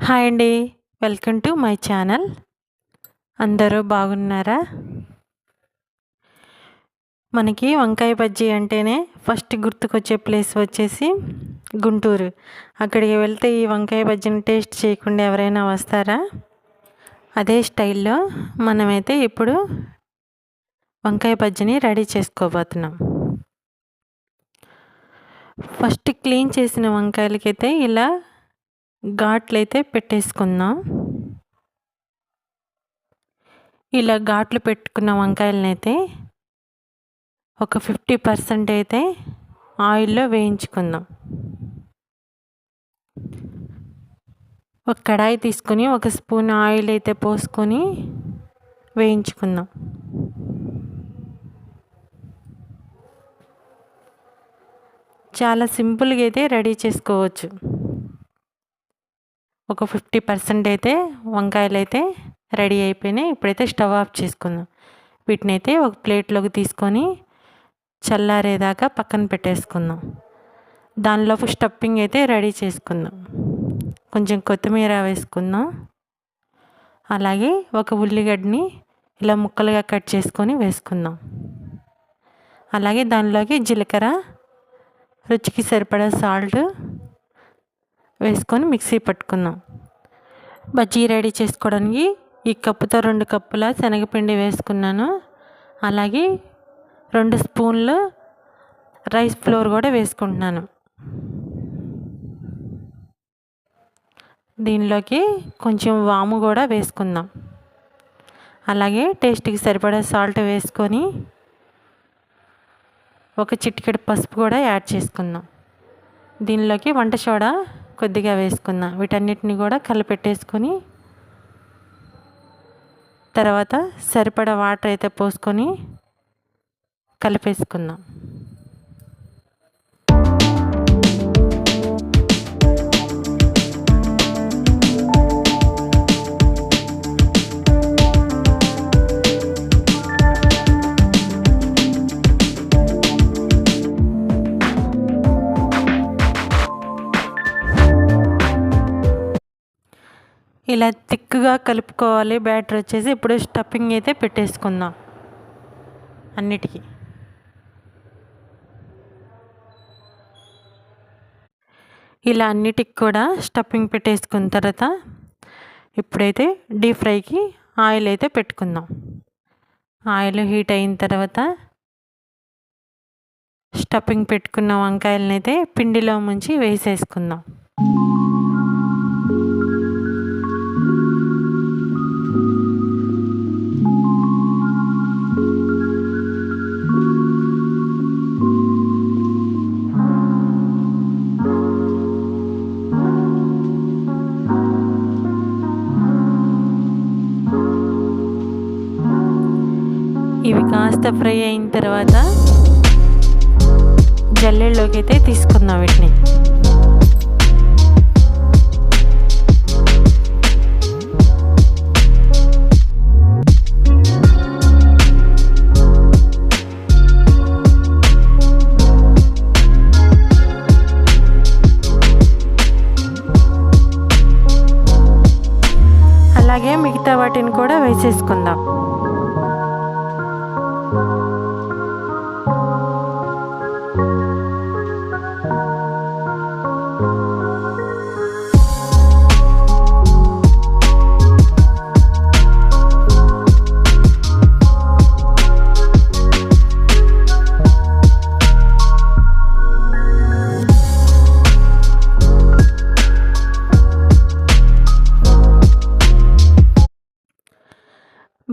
Hi అండి. Welcome to my channel. అందరూ బాగున్నారా? మనకి వంకాయ బజ్జీ అంటేనే ఫస్ట్ గుర్తుకొచ్చే ప్లేస్ వచ్చేసి గుంటూరు. అక్కడికి వెళ్తే ఈ వంకాయ బజ్జీని టేస్ట్ చేయకుండా ఎవరైనా వస్తారా? అదే స్టైల్లో మనమైతే ఇప్పుడు వంకాయ బజ్జీని రెడీ చేసుకోబోతున్నాం. ఫస్ట్ క్లీన్ చేసిన వంకాయలకైతే ఇలా ఘాట్లయితే పెట్టేసుకుందాం. ఇలా ఘాట్లు పెట్టుకున్న వంకాయలనైతే ఒక 50% అయితే ఆయిల్లో వేయించుకుందాం. ఒక కడాయి తీసుకొని ఒక స్పూన్ ఆయిల్ అయితే పోసుకొని వేయించుకుందాం. చాలా సింపుల్గా అయితే రెడీ చేసుకోవచ్చు. ఒక 50% అయితే వంకాయలు అయితే రెడీ అయిపోయినాయి. ఇప్పుడైతే స్టవ్ ఆఫ్ చేసుకుందాం. వీటిని అయితే ఒక ప్లేట్లోకి తీసుకొని చల్లారేదాకా పక్కన పెట్టేసుకుందాం. దానిలోపు స్టఫింగ్ అయితే రెడీ చేసుకుందాం. కొంచెం కొత్తిమీర వేసుకుందాం. అలాగే ఒక ఉల్లిగడ్డని ఇలా ముక్కలుగా కట్ చేసుకొని వేసుకుందాం. అలాగే దానిలోకి జీలకర్ర, రుచికి సరిపడా సాల్ట్ వేసుకొని మిక్సీ పట్టుకుందాం. బజ్జీ రెడీ చేసుకోవడానికి ఈ కప్పుతో 2 కప్పుల శనగపిండి వేసుకున్నాను. అలాగే 2 స్పూన్లు రైస్ ఫ్లోర్ కూడా వేసుకుంటున్నాను. దీనిలోకి కొంచెం వాము కూడా వేసుకుందాం. అలాగే టేస్ట్కి సరిపడా సాల్ట్ వేసుకొని ఒక చిటికెడు పసుపు కూడా యాడ్ చేసుకుందాం. దీనిలోకి వంట సోడా కొద్దిగా వేసుకుందాం. వీటన్నిటిని కూడా కలిపెట్టేసుకొని తర్వాత సరిపడా వాటర్ అయితే పోసుకొని కలిపేసుకుందాం. ఇలా థిక్గా కలుపుకోవాలి. బ్యాటర్ వచ్చేసి ఇప్పుడు స్టఫింగ్ అయితే పెట్టేసుకుందాం. అన్నిటికీ ఇలా అన్నిటికి కూడా స్టఫింగ్ పెట్టేసుకున్న తర్వాత ఇప్పుడైతే డీప్ ఫ్రైకి ఆయిల్ అయితే పెట్టుకుందాం. ఆయిల్ హీట్ అయిన తర్వాత స్టఫింగ్ పెట్టుకున్న వంకాయలను అయితే పిండిలో ముంచి వేసేసుకుందాం. ఇవి కాస్త ఫ్రై అయిన తర్వాత జల్లెడలోకి అయితే తీసుకుందాం వీటిని. అలాగే మిగతా వాటిని కూడా వేసేసుకుందాం.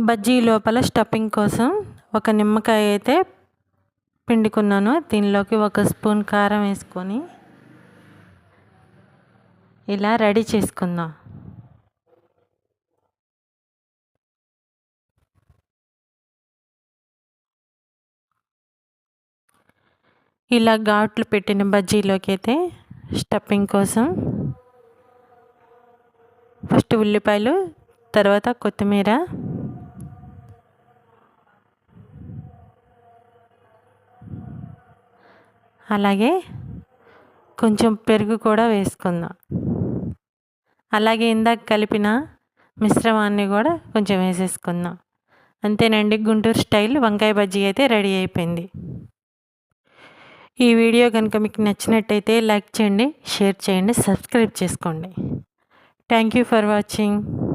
బజ్జీ లోపల స్టఫింగ్ కోసం ఒక నిమ్మకాయ అయితే పిండుకున్నాను. దీనిలోకి 1 స్పూన్ కారం వేసుకొని ఇలా రెడీ చేసుకుందాం. ఇలా ఘాట్లు పెట్టిన బజ్జీలోకి అయితే స్టఫింగ్ కోసం ఫస్ట్ ఉల్లిపాయలు, తర్వాత కొత్తిమీర, అలాగే కొంచెం పెరుగు కూడా వేసుకుందాం. అలాగే ఇందాక కలిపిన మిశ్రమాన్ని కూడా కొంచెం వేసేసుకుందాం. అంతేనండి, గుంటూరు స్టైల్ వంకాయ బజ్జీ అయితే రెడీ అయిపోయింది. ఈ వీడియో కనుక మీకు నచ్చినట్టయితే లైక్ చేయండి, షేర్ చేయండి, సబ్స్క్రైబ్ చేసుకోండి. Thank you for watching.